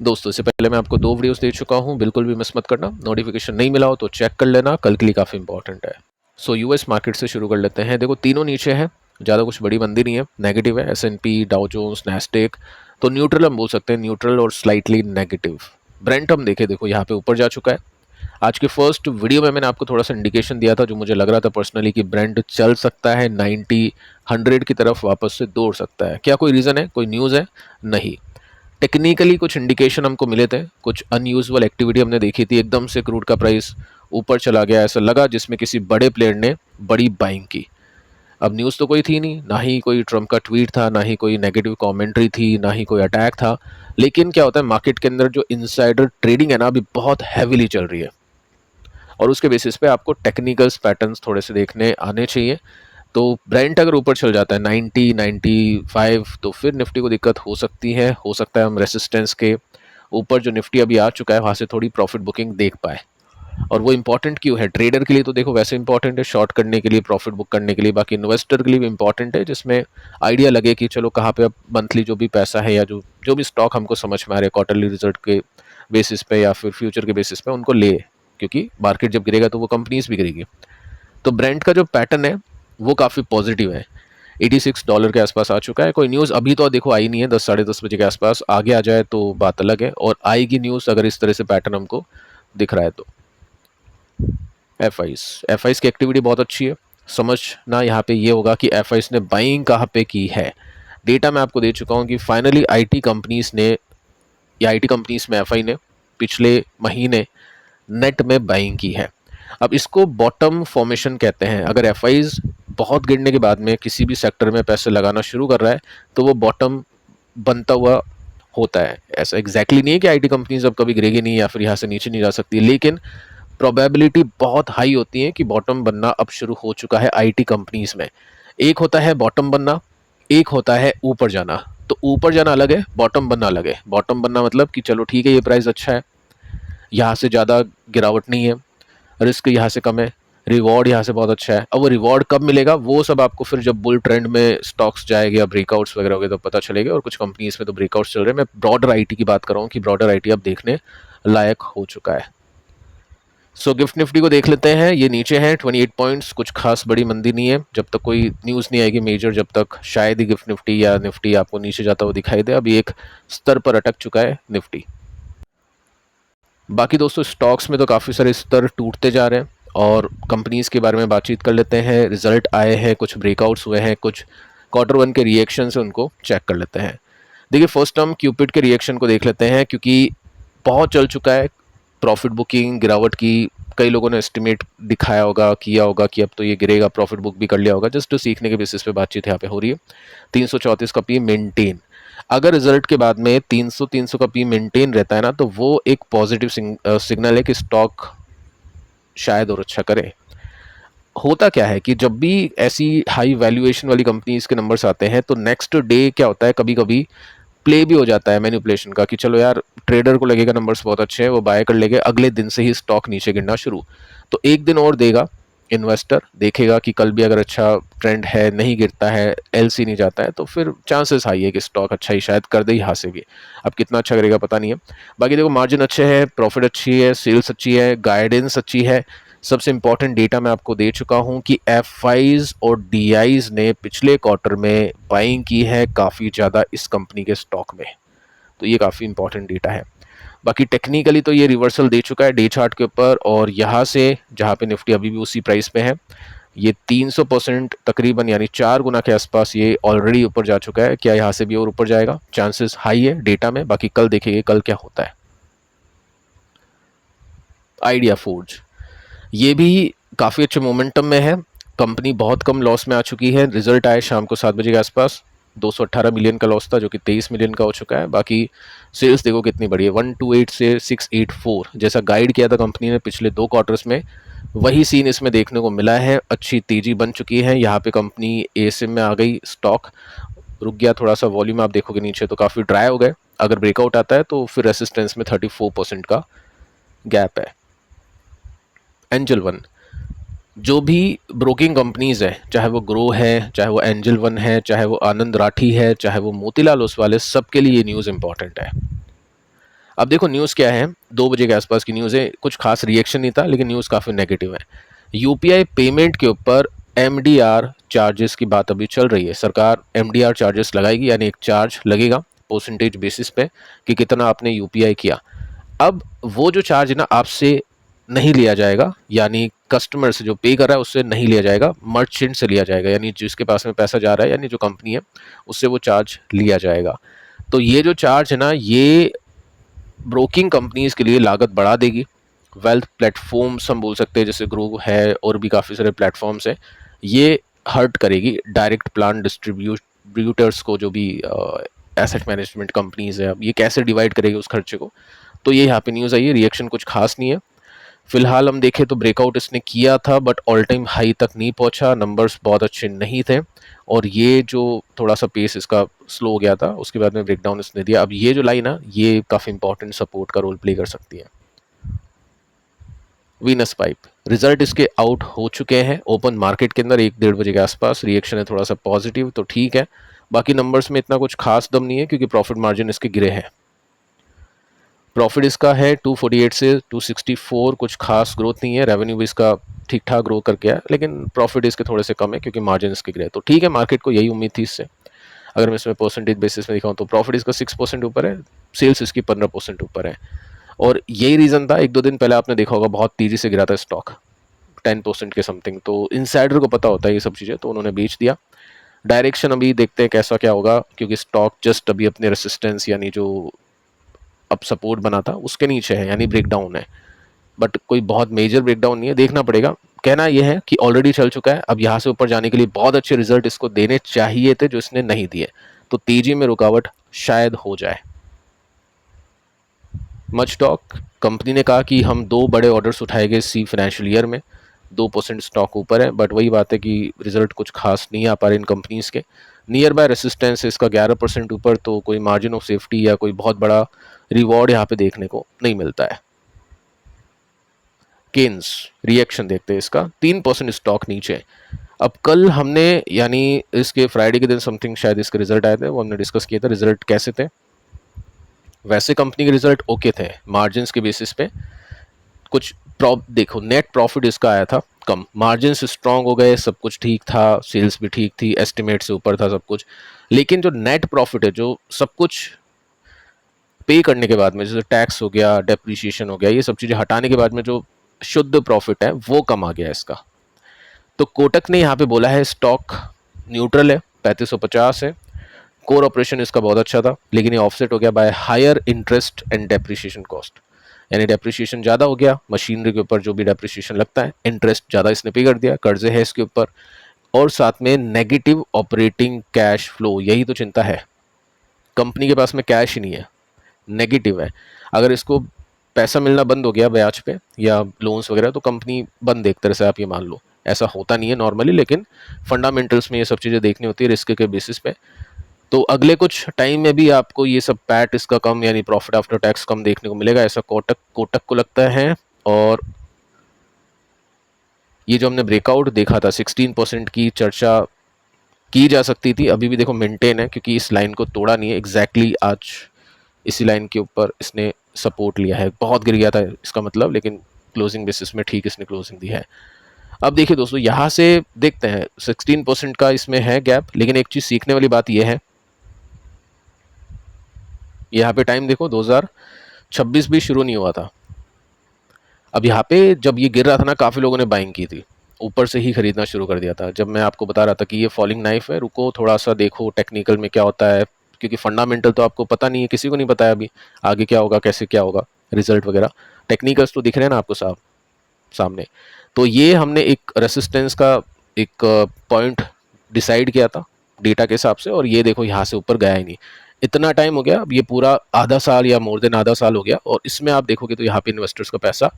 दोस्तों, इससे पहले मैं आपको 2 वीडियोस दे चुका हूँ, बिल्कुल भी मिस मत करना। नोटिफिकेशन नहीं मिला हो तो चेक कर लेना, कल के लिए काफ़ी इंपॉर्टेंट है। सो यूएस मार्केट से शुरू कर लेते हैं। देखो तीनों नीचे हैं, ज़्यादा कुछ बड़ी मंदी नहीं है, नेगेटिव है। एस&पी, डाउ जोन्स, नैस्डैक तो न्यूट्रल हम बोल सकते हैं, न्यूट्रल और स्लाइटली नेगेटिव। ब्रेंट हम देखें, देखो यहाँ पे ऊपर जा चुका है। आज के फर्स्ट वीडियो में मैंने आपको थोड़ा सा इंडिकेशन दिया था, जो मुझे लग रहा था पर्सनली कि ब्रेंट चल सकता है 90 100 की तरफ वापस से दौड़ सकता है। क्या कोई रीज़न है, कोई न्यूज़ है? नहीं। टेक्निकली कुछ इंडिकेशन हमको मिले थे, कुछ अनयूजुअल एक्टिविटी हमने देखी थी। एकदम से क्रूड का प्राइस ऊपर चला गया, ऐसा लगा जिसमें किसी बड़े प्लेयर ने बड़ी बाइंग की। अब न्यूज़ तो कोई थी नहीं, ना ही कोई ट्रम्प का ट्वीट था, ना ही कोई नेगेटिव कमेंट्री थी, ना ही कोई अटैक था। लेकिन क्या होता है, मार्केट के अंदर जो इनसाइडर ट्रेडिंग है ना, अभी बहुत हैविली चल रही है, और उसके बेसिस पे आपको टेक्निकल्स पैटर्न्स थोड़े से देखने आने चाहिए। तो ब्रेंट अगर ऊपर चल जाता है 90 95, तो फिर निफ्टी को दिक्कत हो सकती है। हो सकता है हम रेसिस्टेंस के ऊपर जो निफ्टी अभी आ चुका है वहाँ से थोड़ी प्रॉफिट बुकिंग देख पाए। और वो इंपॉर्टेंट क्यों है? ट्रेडर के लिए तो देखो वैसे इंपॉर्टेंट है, शॉर्ट करने के लिए, प्रॉफिट बुक करने के लिए। बाकी इन्वेस्टर के लिए भी इंपॉर्टेंट है, जिसमें आइडिया लगे कि चलो कहाँ पे अब मंथली जो भी पैसा है या जो जो भी स्टॉक हमको समझ में आ रहे हैं क्वार्टरली रिजल्ट के बेसिस पे या फिर फ्यूचर के बेसिस पे, उनको ले। क्योंकि मार्केट जब गिरेगा तो वो कंपनीज भी गिरेगी। तो ब्रेंट का जो पैटर्न है वो काफ़ी पॉजिटिव है। $86 के आसपास आ चुका है। कोई न्यूज़ अभी तो देखो आई नहीं है, 10 साढ़े 10 बजे के आसपास आगे आ जाए तो बात अलग है, और आएगी न्यूज़ अगर इस तरह से पैटर्न हमको दिख रहा है तो। एफ आईज की एक्टिविटी बहुत अच्छी है। समझना यहाँ पे ये होगा कि एफ ने बाइंग कहाँ पे की है। डेटा मैं आपको दे चुका हूँ कि फाइनली आईटी कंपनीज ने, या आईटी कंपनीज में एफ ने पिछले महीने नेट में बाइंग की है। अब इसको बॉटम फॉर्मेशन कहते हैं। अगर एफ बहुत गिरने के बाद में किसी भी सेक्टर में पैसे लगाना शुरू कर रहा है तो वो बॉटम बनता हुआ होता है। ऐसा एग्जैक्टली नहीं है कि आईटी कंपनीज अब कभी गिरेगी नहीं या फिर यहाँ से नीचे नहीं जा सकती, लेकिन प्रोबेबिलिटी बहुत हाई होती है कि बॉटम बनना अब शुरू हो चुका है आईटी कंपनीज में। एक होता है बॉटम बनना, एक होता है ऊपर जाना। तो ऊपर जाना अलग है, बॉटम बनना अलग है। बॉटम बनना मतलब कि चलो ठीक है, ये प्राइस अच्छा है, यहाँ से ज़्यादा गिरावट नहीं है, रिस्क यहाँ से कम है, रिवॉर्ड यहाँ से बहुत अच्छा है। अब वो रिवॉर्ड कब मिलेगा, वो सब आपको फिर जब बुल ट्रेंड में स्टॉक्स जाएंगे या ब्रेकआउट्स वगैरह होंगे तो पता चलेगा। और कुछ कंपनीज में तो ब्रेकआउट्स चल रहे हैं। मैं ब्रॉडर आईटी की बात कर रहा हूँ कि ब्रॉडर आईटी अब देखने लायक हो चुका है। सो गिफ्ट निफ्टी को देख लेते हैं। ये नीचे है 28 पॉइंट्स, कुछ खास बड़ी मंदी नहीं है। जब तक कोई न्यूज़ नहीं आएगी मेजर, जब तक शायद ही गिफ्ट निफ्टी या निफ्टी आपको नीचे जाता हुआ दिखाई दे। अभी एक स्तर पर अटक चुका है निफ्टी। बाकी दोस्तों स्टॉक्स में तो काफ़ी सारे स्तर टूटते जा रहे हैं, और कंपनीज के बारे में बातचीत कर लेते हैं। रिजल्ट आए हैं, कुछ ब्रेकआउट्स हुए हैं, कुछ Q1 के रिएक्शन से उनको चेक कर लेते हैं। देखिए फर्स्ट हम क्यूपिड के रिएक्शन को देख लेते हैं, क्योंकि बहुत चल चुका है प्रॉफिट बुकिंग गिरावट की। कई लोगों ने एस्टिमेट दिखाया होगा, किया होगा कि अब तो ये गिरेगा, प्रॉफिट बुक भी कर लिया होगा। जस्ट सीखने के बेसिस पे बातचीत यहाँ पे हो रही है। 334 का पी मेंटेन। अगर रिजल्ट के बाद में 300 का पी मेंटेन रहता है ना, तो वो एक पॉजिटिव सिग्नल है कि स्टॉक शायद और अच्छा करे। होता क्या है कि जब भी ऐसी हाई वैल्यूएशन वाली कंपनीज के नंबर्स आते हैं तो नेक्स्ट डे क्या होता है, कभी कभी प्ले भी हो जाता है मैनिपुलेशन का, कि चलो यार ट्रेडर को लगेगा नंबर्स बहुत अच्छे हैं, वो बाय कर लेंगे, अगले दिन से ही स्टॉक नीचे गिरना शुरू। तो एक दिन और देगा इन्वेस्टर, देखेगा कि कल भी अगर अच्छा ट्रेंड है, नहीं गिरता है, एलसी नहीं जाता है, तो फिर चांसेस हाई है कि स्टॉक अच्छा ही शायद कर दे यहाँ से भी। अब कितना अच्छा करेगा पता नहीं है। बाकी देखो मार्जिन अच्छे है, प्रॉफिट अच्छी है, सेल्स अच्छी है, गाइडेंस अच्छी है। सबसे इंपॉर्टेंट डेटा मैं आपको दे चुका हूं कि एफआईज और डीआईज ने पिछले क्वार्टर में बाइंग की है काफ़ी ज़्यादा इस कंपनी के स्टॉक में। तो ये काफ़ी इंपॉर्टेंट डेटा है। बाकी टेक्निकली तो ये रिवर्सल दे चुका है डे चार्ट के ऊपर, और यहाँ से जहाँ पे निफ्टी अभी भी उसी प्राइस पे है, ये 300% तकरीबन, यानी 4 गुना के आसपास ये ऑलरेडी ऊपर जा चुका है। क्या यहाँ से भी और ऊपर जाएगा? चांसेस हाई है डेटा में। बाकी कल देखेंगे कल क्या होता है। आइडिया फूड्स, ये भी काफ़ी अच्छे मोमेंटम में है। कंपनी बहुत कम लॉस में आ चुकी है। रिजल्ट आए शाम को 7 बजे के आसपास, 218 मिलियन का लॉस था जो कि 23 मिलियन का हो चुका है। बाकी सेल्स देखो कितनी बड़ी है, 128 से 684, जैसा गाइड किया था कंपनी ने पिछले 2 क्वार्टर्स में, वही सीन इसमें देखने को मिला है। अच्छी तेजी बन चुकी है। यहाँ पे कंपनी एएसएम में आ गई, स्टॉक रुक गया थोड़ा सा, वॉल्यूम आप देखोगे नीचे तो काफ़ी ड्राई हो गए। अगर ब्रेकआउट आता है तो फिर रेसिस्टेंस में 34% का गैप है। एंजल वन, जो भी ब्रोकिंग कंपनीज है, चाहे वो ग्रो है, चाहे वो एंजल वन है, चाहे वो आनंद राठी है, चाहे वो मोतीलाल ओसवाल है, सबके लिए ये न्यूज़ इंपॉर्टेंट है। अब देखो न्यूज़ क्या है, 2 बजे के आसपास की न्यूज़ है, कुछ खास रिएक्शन नहीं था लेकिन न्यूज़ काफ़ी नेगेटिव है। यूपीआई पेमेंट के ऊपर एमडीआर चार्जेस की बात अभी चल रही है। सरकार एमडीआर चार्जेस लगाएगी, यानी एक चार्ज लगेगा परसेंटेज बेसिस पे कि कितना आपने यूपीआई किया। अब वो जो चार्ज है ना, आपसे नहीं लिया जाएगा, यानी कस्टमर से जो पे कर रहा है उससे नहीं लिया जाएगा, मर्चेंट से लिया जाएगा, यानी जिसके पास में पैसा जा रहा है, यानी जो कंपनी है उससे वो चार्ज लिया जाएगा। तो ये जो चार्ज है ना, ये ब्रोकिंग कंपनीज के लिए लागत बढ़ा देगी। वेल्थ प्लेटफॉर्म्स हम बोल सकते हैं, जैसे ग्रो है और भी काफ़ी सारे प्लेटफॉर्म्स हैं, ये हर्ट करेगी डायरेक्ट प्लान डिस्ट्रीब्यूटर्स को, जो भी एसेट मैनेजमेंट कंपनीज है। अब ये कैसे डिवाइड करेगी उस खर्चे को, तो ये यहाँ पे न्यूज़ आई है। रिएक्शन कुछ खास नहीं है फिलहाल। हम देखें तो ब्रेकआउट इसने किया था बट ऑल टाइम हाई तक नहीं पहुंचा, नंबर्स बहुत अच्छे नहीं थे, और ये जो थोड़ा सा पेस इसका स्लो हो गया था, उसके बाद में ब्रेकडाउन इसने दिया। अब ये जो लाइन है ये काफ़ी इंपॉर्टेंट सपोर्ट का रोल प्ले कर सकती है। वीनस पाइप रिजल्ट इसके आउट हो चुके हैं ओपन मार्केट के अंदर 1-1:30 बजे के आसपास। रिएक्शन है थोड़ा सा पॉजिटिव, तो ठीक है। बाकी नंबर्स में इतना कुछ खास दम नहीं है क्योंकि प्रॉफिट मार्जिन इसके गिरे हैं। प्रॉफिट इसका है 248 से 264, कुछ खास ग्रोथ नहीं है। रेवेन्यू भी इसका ठीक ठाक ग्रो करके है, लेकिन प्रॉफिट इसके थोड़े से कम है क्योंकि मार्जिन इसके गिरे। तो ठीक है, मार्केट को यही उम्मीद थी इससे। अगर मैं इसमें परसेंटेज बेसिस में दिखाऊं तो प्रॉफिट इसका 6% ऊपर है, सेल्स इसकी 15% ऊपर है। और यही रीज़न था, 1-2 दिन पहले आपने देखा होगा बहुत तेज़ी से गिरा था स्टॉक 10% के समथिंग। तो इनसाइडर को पता होता है ये सब चीज़ें, तो उन्होंने बेच दिया। डायरेक्शन अभी देखते हैं कैसा क्या होगा, क्योंकि स्टॉक जस्ट अभी अपने रेसिस्टेंस यानी जो अब सपोर्ट बना था उसके नीचे है, यानी ब्रेकडाउन है, बट कोई बहुत मेजर ब्रेकडाउन नहीं है, देखना पड़ेगा। कहना यह है कि ऑलरेडी चल चुका है, अब यहाँ से ऊपर जाने के लिए बहुत अच्छे रिजल्ट इसको देने चाहिए थे जो इसने नहीं दिए, तो तेजी में रुकावट शायद हो जाए। मच टॉक कंपनी ने कहा कि हम 2 बड़े ऑर्डर्स उठाएंगे इसी फाइनेंशियल ईयर में, 2% स्टॉक ऊपर है, बट वही बात है कि रिजल्ट कुछ खास नहीं आ पा रहे इन कंपनीज के। नियर बाय रेसिस्टेंस इसका 11% ऊपर, तो कोई मार्जिन ऑफ सेफ्टी या कोई बहुत बड़ा रिवॉर्ड यहाँ पे देखने को नहीं मिलता है। केन्स रिएक्शन देखते हैं इसका, 3% स्टॉक नीचे। अब कल हमने यानी इसके फ्राइडे के दिन समथिंग शायद इसके रिजल्ट आए थे, वो हमने डिस्कस किया था रिजल्ट कैसे थे। वैसे कंपनी के रिजल्ट ओके थे, मार्जिन के बेसिस पे कुछ देखो नेट प्रॉफिट इसका आया था कम, मार्जिन स्ट्रांग हो गए, सब कुछ ठीक था, सेल्स भी ठीक थी, एस्टिमेट से ऊपर था सब कुछ, लेकिन जो नेट प्रॉफिट है, जो सब कुछ पे करने के बाद में, जैसे टैक्स हो गया, डेप्रिसिएशन हो गया, ये सब चीज़ें हटाने के बाद में जो शुद्ध प्रॉफिट है वो कम आ गया इसका। तो कोटक ने यहाँ पे बोला है स्टॉक न्यूट्रल है, 3550 है, कोर ऑपरेशन इसका बहुत अच्छा था, लेकिन ये ऑफसेट हो गया by higher interest and depreciation cost, यानी डेप्रिसिएशन ज़्यादा हो गया, मशीनरी के ऊपर जो भी डेप्रिसिएशन लगता है, इंटरेस्ट ज़्यादा इसने पे कर दिया, कर्जे है इसके ऊपर, और साथ में नेगेटिव ऑपरेटिंग कैश फ्लो। यही तो चिंता है, कंपनी के पास में कैश ही नहीं है, नेगेटिव है। अगर इसको पैसा मिलना बंद हो गया ब्याज पे या लोन्स वगैरह, तो कंपनी बंद, एक तरह से आप ये मान लो। ऐसा होता नहीं है नॉर्मली, लेकिन फंडामेंटल्स में ये सब चीज़ें देखनी होती है रिस्क के बेसिस पे। तो अगले कुछ टाइम में भी आपको ये सब पैट इसका कम, यानी प्रॉफिट आफ्टर टैक्स कम देखने को मिलेगा, ऐसा कोटक को लगता है। और ये जो हमने ब्रेकआउट देखा था 16% की चर्चा की जा सकती थी, अभी भी देखो मेंटेन है, क्योंकि इस लाइन को तोड़ा नहीं है एग्जैक्टली। आज इसी लाइन के ऊपर इसने सपोर्ट लिया है, बहुत गिर गया था इसका मतलब, लेकिन क्लोजिंग बेसिस में ठीक इसने क्लोजिंग दी है। अब देखिए दोस्तों, यहाँ से देखते हैं 16% का इसमें है गैप, लेकिन एक चीज़ सीखने वाली बात यह है, यहाँ पे टाइम देखो 2026 भी शुरू नहीं हुआ था। अब यहाँ पे जब ये गिर रहा था ना, काफ़ी लोगों ने बाइंग की थी, ऊपर से ही खरीदना शुरू कर दिया था। जब मैं आपको बता रहा था कि ये फॉलिंग नाइफ है, रुको थोड़ा सा देखो टेक्निकल में क्या होता है, क्योंकि फंडामेंटल तो आपको पता नहीं है, किसी को नहीं पता है अभी आगे क्या होगा, कैसे क्या होगा, रिजल्ट वगैरह। टेक्निकल्स तो दिख रहे हैं ना आपको सामने। तो ये हमने एक रेसिस्टेंस का एक पॉइंट डिसाइड किया था डेटा के हिसाब से, और ये देखो यहाँ से ऊपर गया ही नहीं। इतना टाइम हो गया, अब ये पूरा आधा साल या मोर देन आधा साल हो गया, और इसमें आप देखोगे तो यहाँ पे इन्वेस्टर्स का पैसा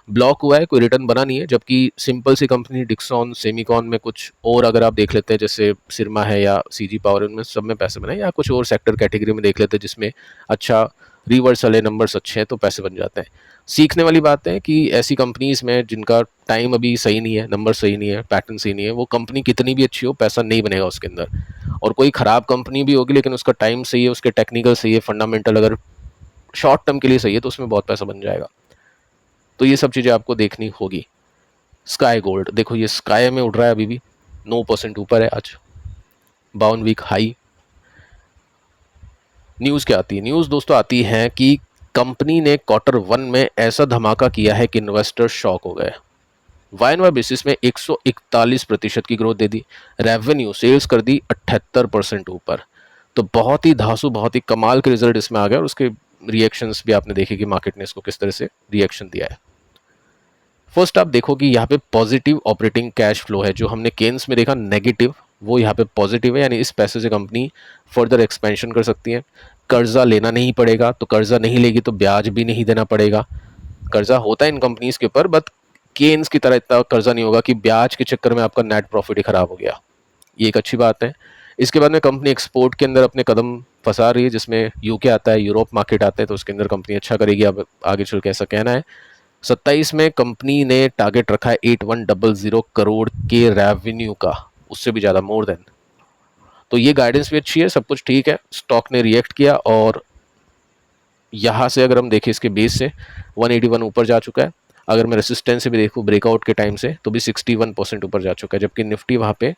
ब्लॉक हुआ है, कोई रिटर्न बना नहीं है। जबकि सिंपल सी कंपनी डिक्सॉन, सेमिकॉन में कुछ और अगर आप देख लेते हैं, जैसे सिरमा है या सीजी पावर, उनमें सब में पैसे बनाए, या कुछ और सेक्टर कैटेगरी में देख लेते हैं जिसमें अच्छा रिवर्सल है, नंबर्स अच्छे हैं, तो पैसे बन जाते हैं। सीखने वाली बात है कि ऐसी कंपनीज में जिनका टाइम अभी सही नहीं है, नंबर सही नहीं है, पैटर्न सही नहीं है, वो कंपनी कितनी भी अच्छी हो, पैसा नहीं बनेगा उसके अंदर। और कोई ख़राब कंपनी भी होगी लेकिन उसका टाइम सही है, उसके टेक्निकल सही है, फंडामेंटल अगर शॉर्ट टर्म के लिए सही है तो उसमें बहुत पैसा बन जाएगा। तो ये सब चीज़ें आपको देखनी होगी। स्काई गोल्ड देखो, ये स्काई में उड़ रहा है, अभी भी 9% ऊपर है आज, 52 वीक हाई। न्यूज़ क्या आती है? न्यूज़ दोस्तों आती है कि कंपनी ने Q1 में ऐसा धमाका किया है कि इन्वेस्टर शॉक हो गए। वाई बेसिस में 141% की ग्रोथ दे दी, रेवेन्यू सेल्स कर दी 78% ऊपर। तो बहुत ही धांसू, बहुत ही कमाल के रिजल्ट इसमें आ गए और उसके रिएक्शंस भी आपने देखे कि मार्केट ने इसको किस तरह से रिएक्शन दिया है। फर्स्ट आप देखो कि यहाँ पे पॉजिटिव ऑपरेटिंग कैश फ्लो है, जो हमने केन्स में देखा नेगेटिव, वो यहाँ पे पॉजिटिव है, यानी इस पैसे से कंपनी फर्दर एक्सपेंशन कर सकती है। कर्जा लेना नहीं पड़ेगा, तो कर्जा नहीं लेगी तो ब्याज भी नहीं देना पड़ेगा। कर्जा होता है इन कंपनीज के ऊपर, बट केन्स की तरह इतना कर्जा नहीं होगा कि ब्याज के चक्कर में आपका नेट प्रॉफिट ही खराब हो गया। ये एक अच्छी बात है। इसके बाद में कंपनी एक्सपोर्ट के अंदर अपने कदम फंसा रही है, जिसमें यूके आता है, यूरोप मार्केट आते हैं, तो उसके अंदर कंपनी अच्छा करेगी। अब आगे चल के ऐसा कहना है। 27 में कंपनी ने टारगेट रखा है 8100 करोड़ के रेवेन्यू का, उससे भी ज़्यादा, मोर देन। तो ये गाइडेंस भी अच्छी है, सब कुछ ठीक है। स्टॉक ने रिएक्ट किया और यहाँ से अगर हम देखें इसके बेस से 181 ऊपर जा चुका है। अगर मैं रेसिस्टेंस से भी देखूँ ब्रेकआउट के टाइम से, तो भी 61% ऊपर जा चुका है, जबकि निफ्टी वहाँ पे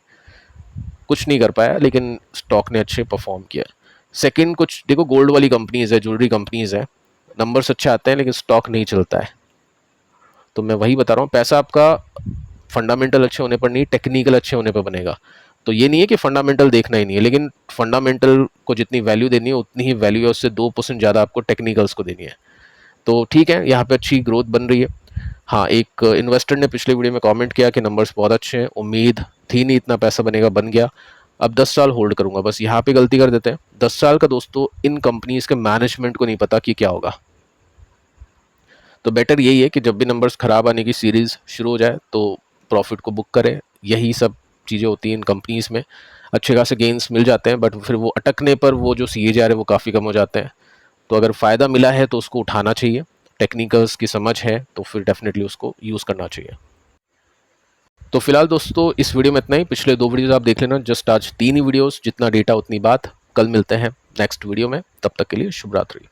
कुछ नहीं कर पाया, लेकिन स्टॉक ने अच्छे परफॉर्म किया। सेकंड, कुछ देखो गोल्ड वाली कंपनीज है, ज्वेलरी कंपनीज है, नंबर्स अच्छे आते हैं लेकिन स्टॉक नहीं चलता है। तो मैं वही बता रहा हूँ, पैसा आपका फंडामेंटल अच्छे होने पर नहीं, टेक्निकल अच्छे होने पर बनेगा। तो ये नहीं है कि फंडामेंटल देखना ही नहीं है, लेकिन फंडामेंटल को जितनी वैल्यू देनी है उतनी ही वैल्यू है, उससे 2% ज़्यादा आपको टेक्निकल्स को देनी है। तो ठीक है, यहाँ पे अच्छी ग्रोथ बन रही है। हाँ, एक इन्वेस्टर ने पिछले वीडियो में कमेंट किया कि नंबर्स बहुत अच्छे हैं, उम्मीद थी नहीं इतना पैसा बनेगा, बन गया, अब 10 साल होल्ड करूंगा। बस यहाँ पे गलती कर देते हैं, 10 साल का दोस्तों इन कंपनीज के मैनेजमेंट को नहीं पता कि क्या होगा। तो बेटर यही है कि जब भी नंबर्स खराब आने की सीरीज शुरू हो जाए तो प्रॉफिट को बुक करें। यही सब चीज़ें होती हैं इन कंपनीज में। अच्छे खासे गेंस मिल जाते हैं, बट फिर वो अटकने पर वो जो CAGR है वो काफ़ी कम हो जाते हैं। तो अगर फ़ायदा मिला है तो उसको उठाना चाहिए, टेक्निकल्स की समझ है तो फिर डेफिनेटली उसको यूज़ करना चाहिए। तो फिलहाल दोस्तों इस वीडियो में इतना ही। पिछले 2 वीडियोज़ आप देख लेना, जस्ट आज 3 ही वीडियोज़, जितना डेटा उतनी बात। कल मिलते हैं नेक्स्ट वीडियो में, तब तक के लिए शुभ रात्रि।